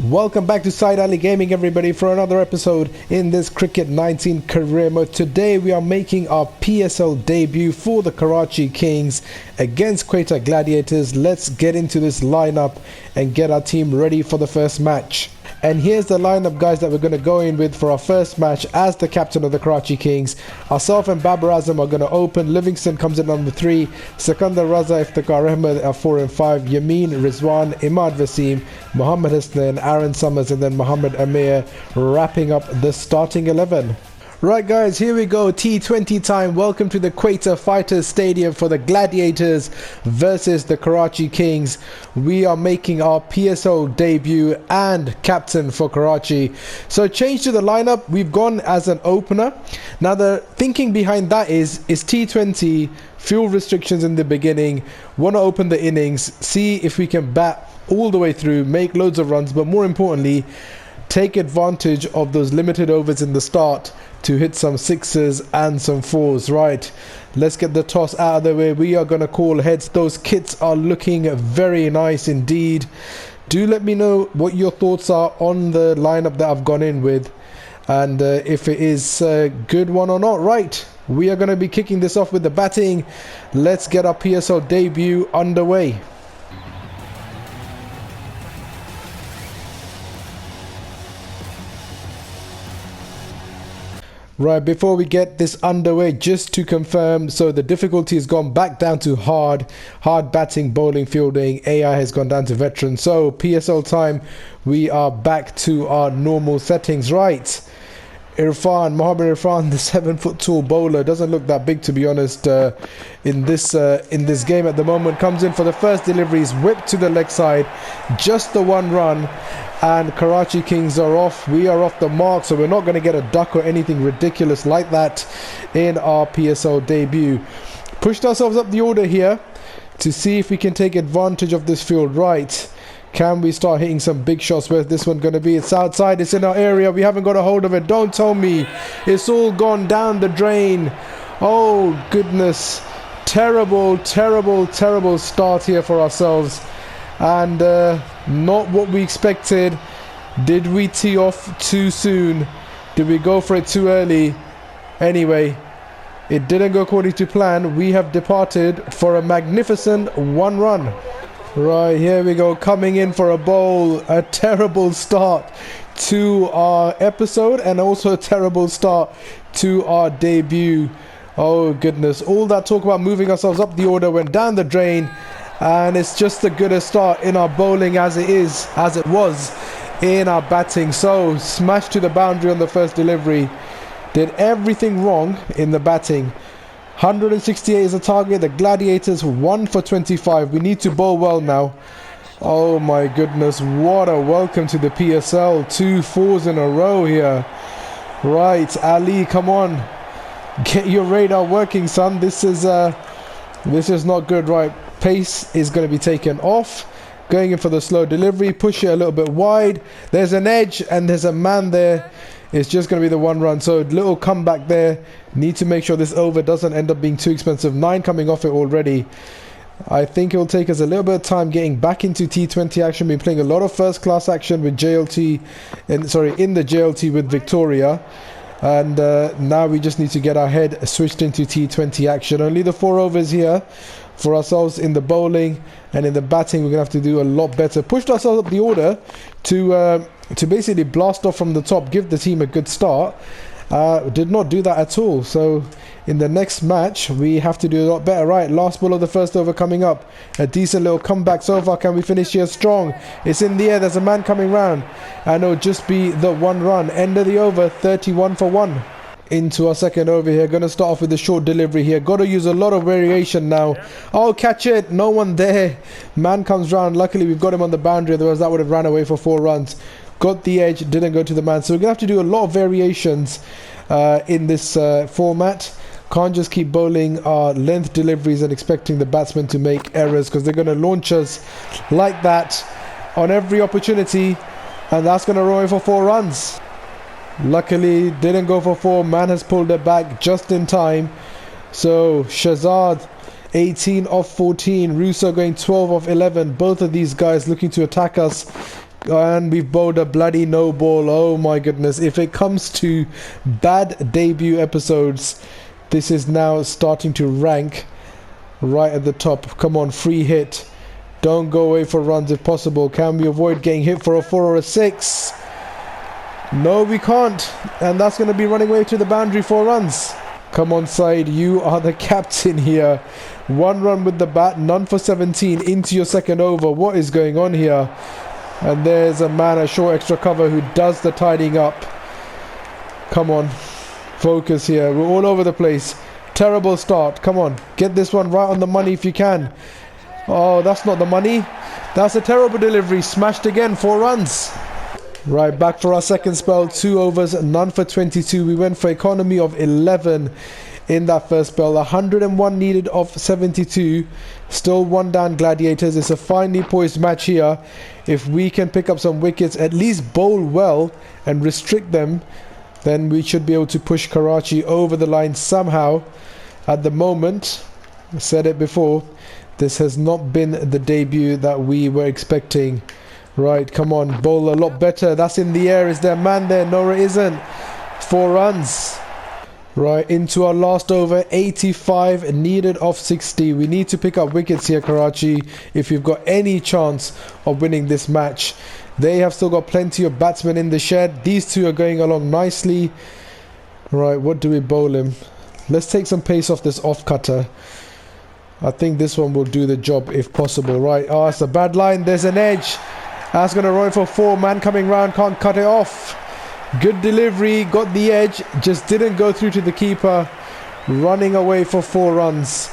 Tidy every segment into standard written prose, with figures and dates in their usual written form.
Welcome back to Syed Gaming, everybody, for another episode in this Cricket 19 career mode. Today we are making our PSL debut for the Karachi Kings against Quetta Gladiators. Let's get into this lineup and get our team ready for the first match. And here's the lineup, guys, that we're going to go in with for our first match as the captain of the Karachi Kings. Ourselves and Babar Azam are going to open. Livingston comes in number 3. Sikandar Raza, Iftikhar Ahmed are 4 and 5. Yameen, Rizwan, Imad Wasim, Mohammad Hasnan, Aaron Summers, and then Mohammad Amir wrapping up the starting 11. Right, guys, here we go. T20 time. Welcome to the Quetta Fighters Stadium for the Gladiators versus the Karachi Kings. We are making our PSL debut and captain for Karachi. So change to the lineup. We've gone as an opener. Now the thinking behind that is T20, fuel restrictions in the beginning. Want to open the innings, see if we can bat all the way through, make loads of runs, but more importantly, take advantage of those limited overs in the start to hit some sixes and some fours. Right, let's get the toss out of the way. We are going to call heads. Those kits are looking very nice indeed. Do let me know what your thoughts are on the lineup that I've gone in with, and if it is a good one or not. Right, we are going to be kicking this off with the batting. Let's get our PSL debut underway. Right, before we get this underway, just to confirm, so the difficulty has gone back down to hard batting, bowling, fielding. AI has gone down to veteran. So PSL time, we are back to our normal settings. Right, Mohammad Irfan, the 7-foot tall bowler, doesn't look that big, to be honest, in this game at the moment. Comes in for the first deliveries, whipped to the leg side, just the one run, and Karachi Kings are off. We are off the mark, so we're not going to get a duck or anything ridiculous like that in our PSL debut. Pushed ourselves up the order here to see if we can take advantage of this field. Right, can we start hitting some big shots? Where's this one going to be? It's outside, it's in our area, we haven't got a hold of it. Don't tell me it's all gone down the drain. Oh goodness, terrible start here for ourselves, and not what we expected. Did we tee off too soon? Did we go for it too early? Anyway, it didn't go according to plan. We have departed for a magnificent one run. Right, here we go, coming in for a bowl. A terrible start to our episode, and also a terrible start to our debut. Oh goodness, all that talk about moving ourselves up the order went down the drain, and it's just a good a start in our bowling as it was in our batting. So smashed to the boundary on the first delivery. Did everything wrong in the batting. 168 is the target. The Gladiators 1 for 25. We need to bowl well now. Oh my goodness, what a welcome to the PSL. 2 fours in a row here. Right, Ali, come on, get your radar working, son. This is not good. Right, pace is going to be taken off. Going in for the slow delivery, push it a little bit wide. There's an edge and there's a man there. It's just going to be the one run. So little comeback there. Need to make sure this over doesn't end up being too expensive. 9 coming off it already. I think it will take us a little bit of time getting back into T20 action. Been playing a lot of first class action with JLT, in the JLT with Victoria. And now we just need to get our head switched into T20 action. Only the 4 overs here for ourselves in the bowling, and in the batting we're gonna have to do a lot better. Pushed ourselves up the order to basically blast off from the top, give the team a good start. Did not do that at all. So in the next match we have to do a lot better. Right, last ball of the first over coming up. A decent little comeback so far. Can we finish here strong? It's in the air, there's a man coming round, and it'll just be the one run. End of the over, 31 for 1. Into our second over here. Going to start off with a short delivery here. Got to use a lot of variation now. Oh, catch it. No one there. Man comes round. Luckily we've got him on the boundary, otherwise that would have ran away for 4 runs. Got the edge, didn't go to the man. So we're going to have to do a lot of variations in this format. Can't just keep bowling our length deliveries and expecting the batsmen to make errors, because they're going to launch us like that on every opportunity, and that's going to run away for 4 runs. Luckily didn't go for 4. Man has pulled it back just in time. So Shazad 18 off 14, Russo going 12 off 11. Both of these guys looking to attack us And we've bowled a bloody no ball. Oh my goodness. If it comes to bad debut episodes, this is now starting to rank right at the top. Come on, free hit. Don't go away for runs if possible. Can we avoid getting hit for a 4 or a 6? No, we can't. And that's going to be running away to the boundary, 4 runs. Come on, Syed. You are the captain here. 1 run with the bat, none for 17 into your second over. What is going on here? And there's a man at short extra cover who does the tidying up. Come on. Focus here. We're all over the place. Terrible start. Come on. Get this one right on the money if you can. Oh, that's not the money. That's a terrible delivery. Smashed again. 4 runs. Right, back for our second spell. 2 overs, none for 22. We went for economy of 11 in that first spell. 101 needed of 72. Still 1 down, Gladiators. It's a finely poised match here. If we can pick up some wickets, at least bowl well and restrict them, then we should be able to push Karachi over the line somehow. At the moment, I said it before, this has not been the debut that we were expecting. Right, come on, bowl a lot better. That's in the air. Is there a man there? No, it isn't. 4 runs. Right, into our last over. 85 needed of 60. We need to pick up wickets here, Karachi, if you've got any chance of winning this match. They have still got plenty of batsmen in the shed. These two are going along nicely. Right, what do we bowl him? Let's take some pace off this off cutter. I think this one will do the job if possible. Right, oh, it's a bad line. There's an edge. That's going to roll for 4. Man coming round, can't cut it off. Good delivery, got the edge, just didn't go through to the keeper. Running away for 4 runs.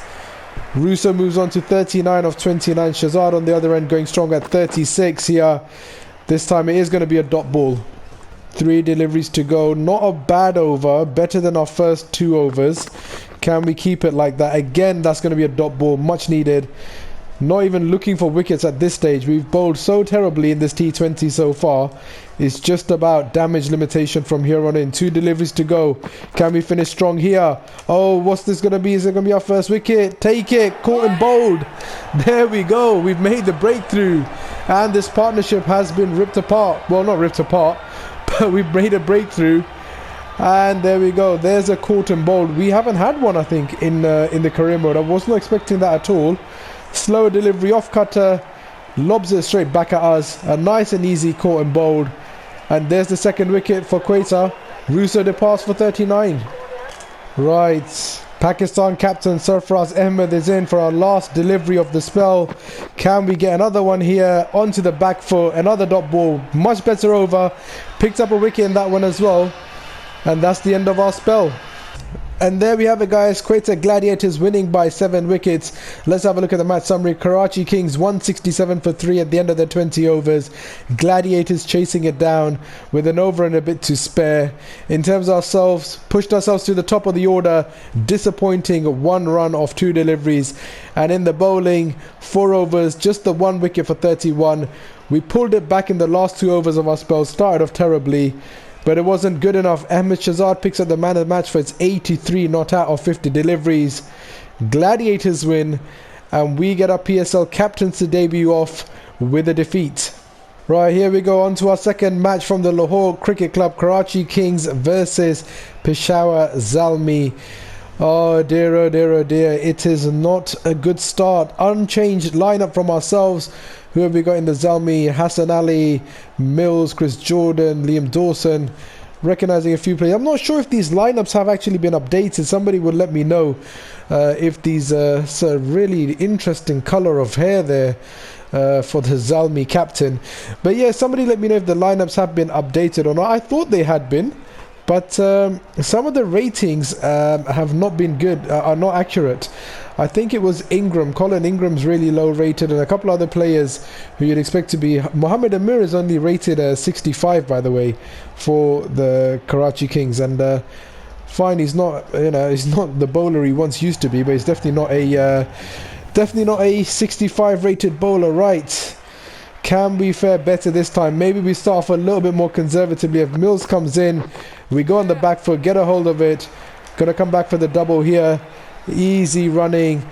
Russo moves on to 39 of 29. Shazad on the other end going strong at 36 here. This time it is going to be a dot ball. 3 deliveries to go. Not a bad over, better than our first 2 overs. Can we keep it like that? Again, that's going to be a dot ball, much needed. Not even looking for wickets at this stage. We've bowled so terribly in this T20 so far. It's just about damage limitation from here on in. 2 deliveries to go. Can we finish strong here? Oh, what's this going to be? Is it going to be our first wicket? Take it. Caught and bowled. There we go. We've made the breakthrough. And this partnership has been ripped apart. Well, not ripped apart, but we've made a breakthrough. And there we go. There's a caught and bowled. We haven't had one, I think, in the career mode. I was not expecting that at all. Slower delivery off cutter, lobs it straight back at us. A nice and easy caught and bowled. And there's the second wicket for Quetta. Russo departs for 39. Right, Pakistan captain Sarfaraz Ahmed is in for our last delivery of the spell. Can we get another one here? Onto the back foot, another dot ball, much better over. Picked up a wicket in that one as well. And that's the end of our spell. And there we have it, guys. Quetta Gladiators winning by 7 wickets. Let's have a look at the match summary. Karachi Kings 167 for 3 at the end of their 20 overs. Gladiators chasing it down with an over and a bit to spare. In terms of ourselves, pushed ourselves to the top of the order. Disappointing 1 run off 2 deliveries. And in the bowling, 4 overs, just the 1 wicket for 31. We pulled it back in the last 2 overs of our spell. Started off terribly, but it wasn't good enough. Ahmed Shazad picks up the man of the match for its 83 not out of 50 deliveries. Gladiators win, and we get our PSL captains to debut off with a defeat. Right, here we go on to our second match from the Lahore Cricket Club. Karachi Kings versus Peshawar Zalmi. Oh dear, oh dear, oh dear. It is not a good start. Unchanged lineup from ourselves. Who have we got in the Zalmi? Hassan Ali, Mills, Chris Jordan, Liam Dawson. Recognizing a few players. I'm not sure if these lineups have actually been updated. Somebody will let me know if these it's a really interesting color of hair there for the Zalmi captain. But yeah, somebody let me know if the lineups have been updated or not. I thought they had been, but some of the ratings have not been good, are not accurate. I think it was Ingram. Colin Ingram's really low rated, and a couple other players who you'd expect to be. Mohammed Amir is only rated 65, by the way, for the Karachi Kings. And fine, he's not, he's not the bowler he once used to be, but he's definitely not a 65 rated bowler, right? Can we fare better this time? Maybe we start off a little bit more conservatively. If Mills comes in, we go on the back foot, get a hold of it. Gonna come back for the double here. Easy running,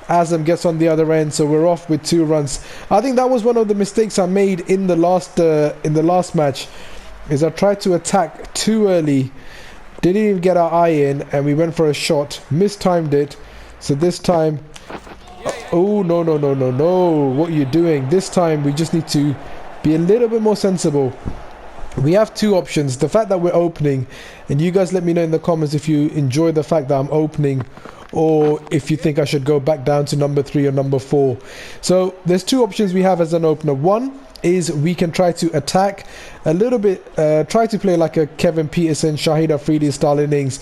Azam gets on the other end, so we're off with 2 runs. I think that was one of the mistakes I made in the last match, is I tried to attack too early, didn't even get our eye in, and we went for a shot, mistimed it. So this time, oh no, what are you doing? This time we just need to be a little bit more sensible. We have 2 options. The fact that we're opening, and you guys let me know in the comments if you enjoy the fact that I'm opening, or if you think I should go back down to number 3 or number 4. So there's 2 options we have as an opener. One is we can try to attack a little bit, try to play like a Kevin Peterson, Shahid Afridi style innings,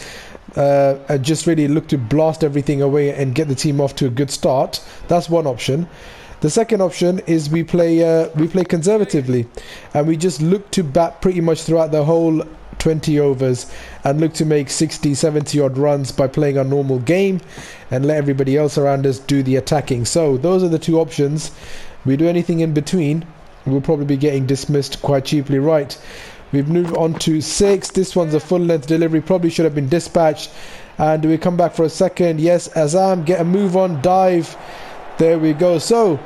and just really look to blast everything away and get the team off to a good start. That's one option. The second option is we play conservatively, and we just look to bat pretty much throughout the whole 20 overs and look to make 60, 70 odd runs by playing our normal game and let everybody else around us do the attacking. So those are the 2 options. We do anything in between, we'll probably be getting dismissed quite cheaply. Right, we've moved on to 6. This one's a full length delivery, probably should have been dispatched. And do we come back for a second? Yes, Azam, get a move on, dive. There we go. So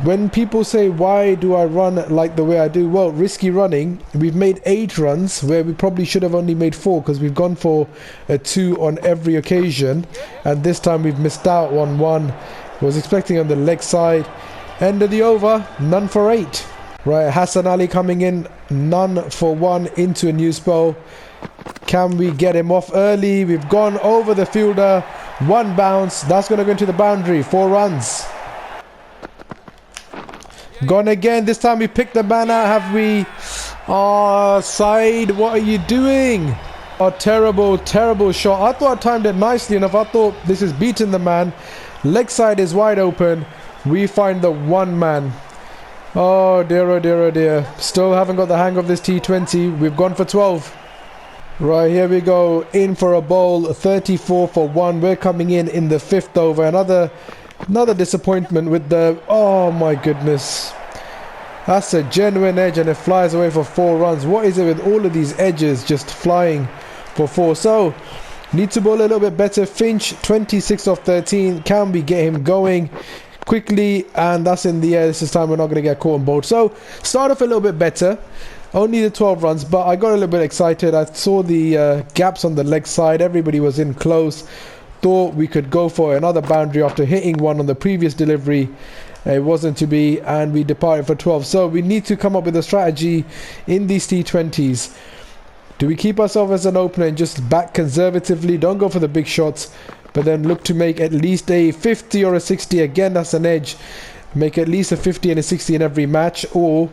when people say, why do I run like the way I do? Well, risky running. We've made 8 runs where we probably should have only made 4, because we've gone for a 2 on every occasion, and this time we've missed out on 1. Was expecting on the leg side. End of the over, none for 8. Right, Hassan Ali coming in, none for 1 into a new spell. Can we get him off early? We've gone over the fielder. 1 bounce. That's going to go into the boundary. 4 runs. Gone again. This time we picked the man out, have we? Oh, Syed, what are you doing? Oh, terrible shot. I thought I timed it nicely enough. I thought this is beating the man. Leg side is wide open. We find the 1 man. Oh dear, oh dear, oh dear. Still haven't got the hang of this T20. We've gone for 12. Right, here we go. In for a bowl. 34 for 1. We're coming in the 5th over. Another disappointment with the... Oh my goodness. That's a genuine edge, and it flies away for 4 runs. What is it with all of these edges just flying for 4? So, need to bowl a little bit better. Finch, 26 off 13. Can we get him going quickly? And that's in the air. This is time we're not going to get caught on board. So, start off a little bit better. Only the 12 runs, but I got a little bit excited. I saw the gaps on the leg side. Everybody was in close. Thought we could go for another boundary after hitting 1 on the previous delivery. It wasn't to be, and we departed for 12. So we need to come up with a strategy in these T20s. Do we keep ourselves as an opener and just bat conservatively, don't go for the big shots, but then look to make at least a 50 or a 60? Again, that's an edge. Make at least a 50 and a 60 in every match. Or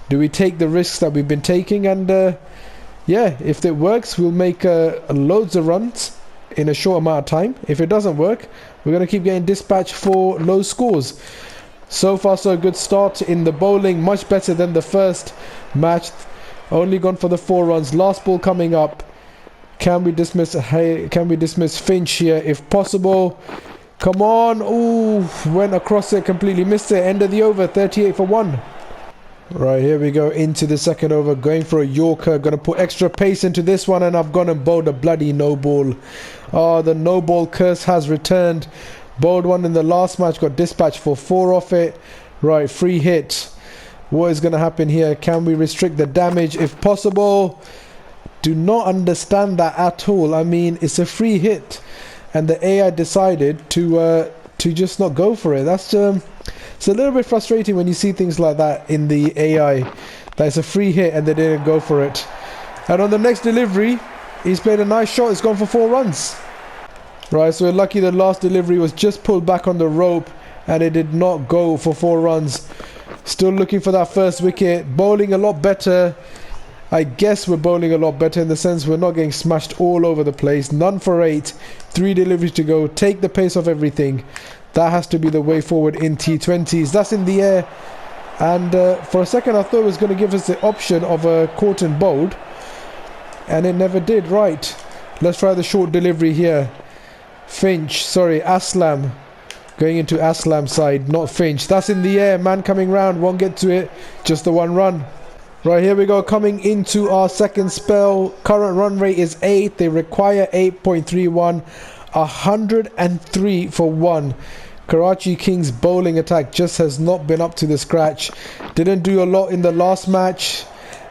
do we take the risks that we've been taking, and yeah, if it works, we'll make loads of runs in a short amount of time. If it doesn't work, we're going to keep getting dispatched for low scores. So far so good start in the bowling, much better than the first match. Only gone for the 4 runs. Last ball coming up. Can we dismiss Finch here if possible? Come on. Ooh, went across it, completely missed it. End of the over, 38 for 1. Right, here we go into the 2nd over, going for a Yorker. Gonna put extra pace into this one, and I've gone and bowled a bloody no ball. Oh, the no ball curse has returned. Bowled 1 in the last match, got dispatched for 4 off it. Right, free hit. What is gonna happen here? Can we restrict the damage if possible? Do not understand that at all. I mean, it's a free hit, and the AI decided to just not go for it. That's it's a little bit frustrating when you see things like that in the AI. That it's a free hit and they didn't go for it. And on the next delivery, he's played a nice shot. It's gone for 4 runs. Right, so we're lucky the last delivery was just pulled back on the rope and it did not go for 4 runs. Still looking for that first wicket. Bowling a lot better. I guess we're bowling a lot better in the sense we're not getting smashed all over the place. None for 8. 3 deliveries to go. Take the pace off everything. That has to be the way forward in T20s. That's in the air. And for a second I thought it was going to give us the option of a caught and bowled. And it never did. Right. Let's try the short delivery here. Aslam. Going into Aslam's side, not Finch. That's in the air. Man coming round. Won't get to it. Just the 1 run. Right, here we go. Coming into our 2nd spell. Current run rate is 8. They require 8.31. 103 for 1. Karachi Kings bowling attack just has not been up to the scratch. Didn't do a lot in the last match.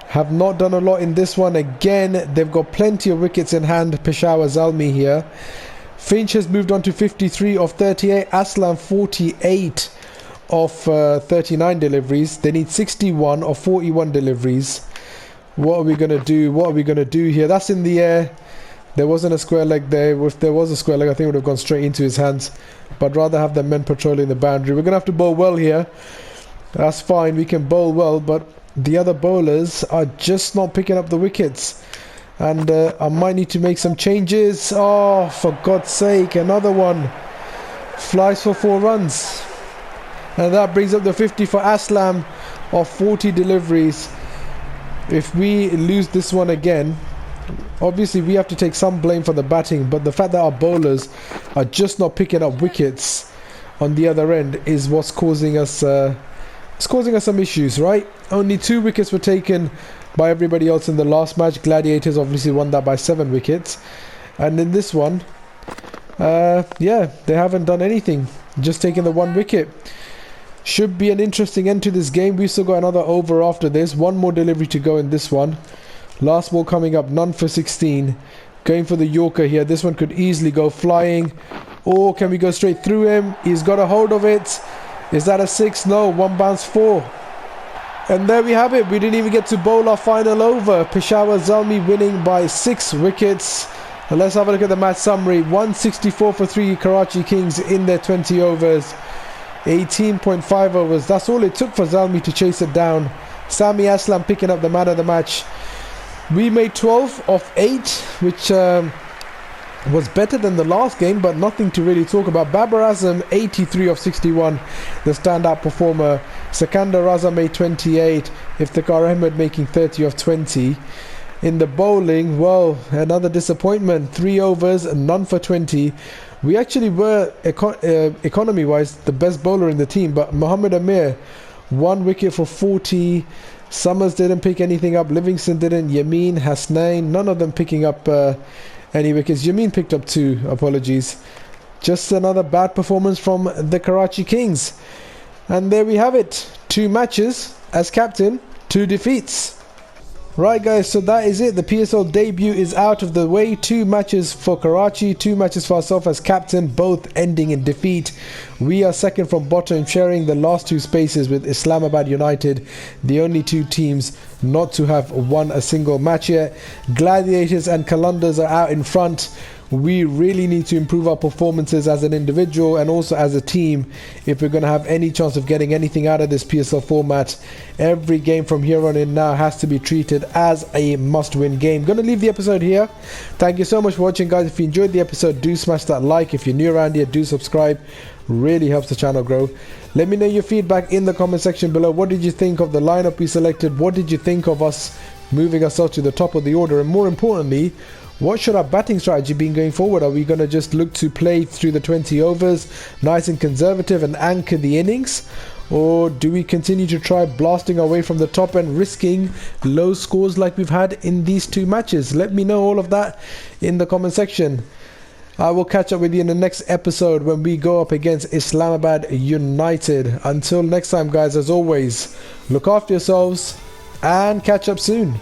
Have not done a lot in this one. Again, they've got plenty of wickets in hand. Peshawar Zalmi here. Finch has moved on to 53 of 38. Aslam 48 of 39 deliveries. They need 61 of 41 deliveries. What are we going to do? What are we going to do here? That's in the air. There wasn't a square leg there. If there was a square leg, I think it would have gone straight into his hands. But rather have the men patrolling the boundary. We're going to have to bowl well here. That's fine. We can bowl well, but the other bowlers are just not picking up the wickets. And I might need to make some changes. Oh, for God's sake, another one. Flies for 4 runs. And that brings up the 50 for Aslam of 40 deliveries. If we lose this one again, obviously we have to take some blame for the batting, but the fact that our bowlers are just not picking up wickets on the other end is what's causing us some issues, right? Only 2 wickets were taken by everybody else in the last match. Gladiators obviously won that by 7 wickets, and in this one yeah, they haven't done anything, just taken the 1 wicket. Should be an interesting end to this game. We've still got another over after this. 1 more delivery to go in this one. Last ball coming up, none for 16. Going for the Yorker here. This one could easily go flying. Or can we go straight through him? He's got a hold of it. Is that a 6? No, 1 bounce 4. And there we have it. We didn't even get to bowl our final over. Peshawar Zalmi winning by 6 wickets. And let's have a look at the match summary. 164 for 3 Karachi Kings in their 20 overs. 18.5 overs. That's all it took for Zalmi to chase it down. Sami Aslam picking up the man of the match. We made 12 of 8, which was better than the last game, but nothing to really talk about. Babar Azam 83 of 61, the standout performer. Sikandar Raza made 28. Iftikhar Ahmed making 30 of 20. In the bowling, well, another disappointment. 3 overs, none for 20. We actually were economy-wise the best bowler in the team, but Mohammed Amir 1 wicket for 40. Summers didn't pick anything up. Livingston didn't. Yameen, Hasnain, none of them picking up any wickets. Yameen picked up 2. Apologies. Just another bad performance from the Karachi Kings. And there we have it. 2 matches as captain, 2 defeats. Right guys, so that is it. The PSL debut is out of the way. 2 matches for Karachi, 2 matches for ourselves as captain, both ending in defeat. We are second from bottom, sharing the last 2 spaces with Islamabad United, the only 2 teams not to have won a single match yet. Gladiators and Qalandars are out in front. We really need to improve our performances as an individual and also as a team if we're going to have any chance of getting anything out of this PSL format. Every game from here on in now has to be treated as a must-win game. Going to leave the episode here. Thank you so much for watching, guys. If you enjoyed the episode, do smash that like. If you're new around here, do subscribe. Really helps the channel grow. Let me know your feedback in the comment section below. What did you think of the lineup we selected? What did you think of us moving ourselves to the top of the order? And more importantly, what should our batting strategy be going forward? Are we going to just look to play through the 20 overs, nice and conservative, and anchor the innings? Or do we continue to try blasting our way from the top and risking low scores like we've had in these 2 matches? Let me know all of that in the comment section. I will catch up with you in the next episode when we go up against Islamabad United. Until next time, guys, as always, look after yourselves and catch up soon.